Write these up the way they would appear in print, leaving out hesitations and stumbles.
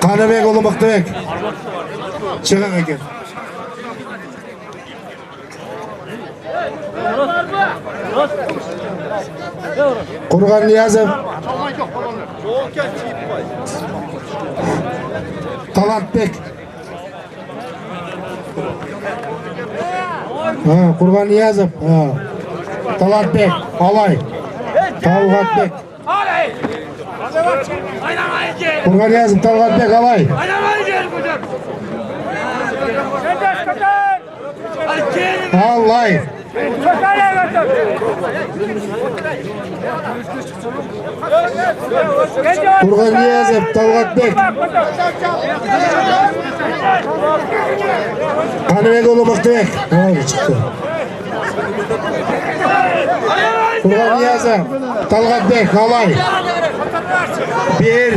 Алымбек уулу Мыктыбек. Чыгың экен. Курган Ниязов. Талантбек. Курган Ниязов. Талантбек. Алай. Талгатбек. Курган Ниязов, Талгатбек, Алай. Алай. Курган Ниязов, Талгатбек. Алымбек уулу Мыктыбек. Чыкты. Курган Ниязов, Талгатбек, Алай. Bir.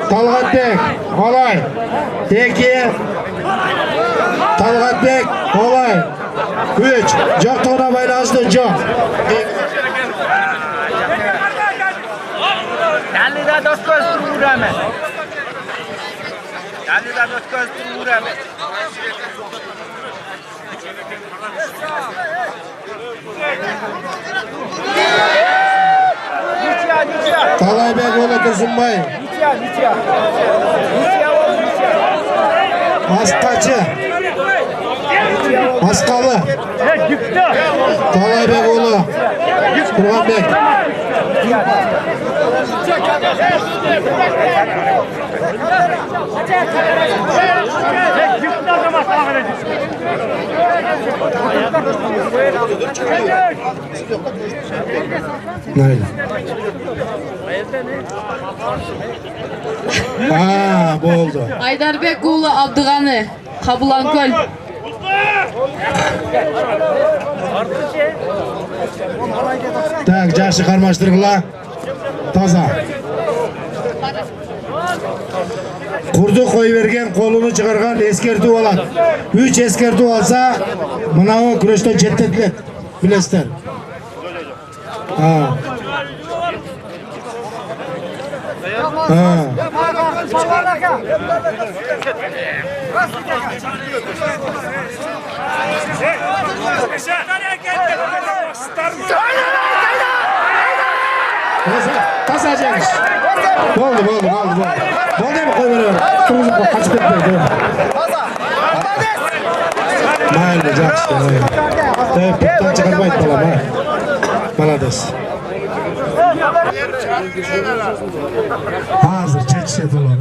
Талгатбек, Алай. Эки. Талгатбек, Алай. 3. Жоктугуна байланыштуу жок. Dallidan o'tkazib turaman. Dallidan o'tkazib turaman. Талайбек уулу Турсунбай. Аскачы. Аскалы. Талайбек уулу Турганбек. Болду. Айдарбек уулу Абдыганы, Кабыланкөл. Так, жакшы кармаштыргыла. Таза. Курду кой берген, колуну чыгарган эскертүү алат. 3 эскертүү алса, мынау күрөштөн четтетилет. Билесиздер. Таза жеңиш. Болду. Болду эми кой бере. Тургузуп качып кетпейди. Майли жакшы. Тепиттен чыгарбайт балам. Молодец. Hazır çetişet olur.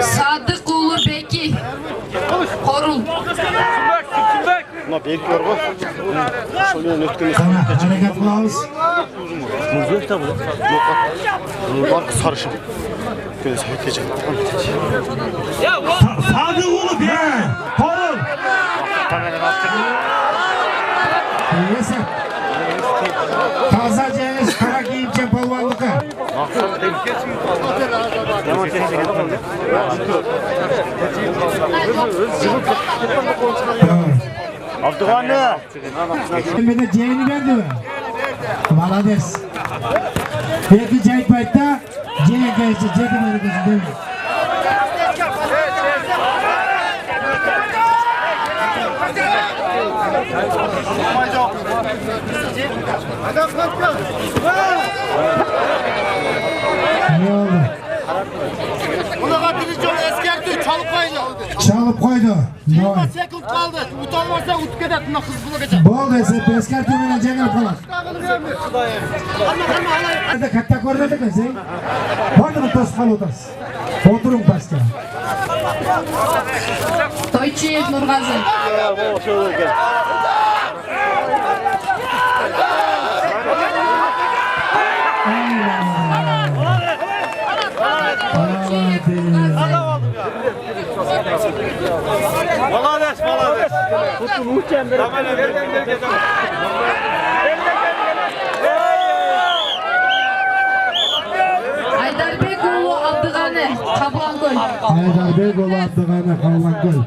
Sadık уулу Беки, Корул. Buna belki var bak. Şöyle ötkörüp. Sana hareket kılavuz. Muzlu kitabı. Yok bak. Var sarışın. Böyle sayıklayacak. Sadık уулу Беки, Корул. Neyse. Taza cengiz, kara giyince balvanlıkı. Abdüganı. Elbette cevini verdi mi? Malades. Peki cahit baytta, cevi gelişi, cevi verilmesi değil mi? Ne oldu? Buna birinci yol eskerdi, çalıp koydu. Çalıp koydu. 20 sekund kaldı. Utanmazsa utup gider. Buna kız bulu geçer. Bol desip eskertemeden cengiz falan. Hadi katta korunadık mı sen? Vardı mı tas kalı tas? Oturun tasca. Тойчиев Нургазы. Молодец. Айдарбек уулу Абдыганы, Кабыланкөл. Айдарбек уулу Абдыганы, Кабыланкөл.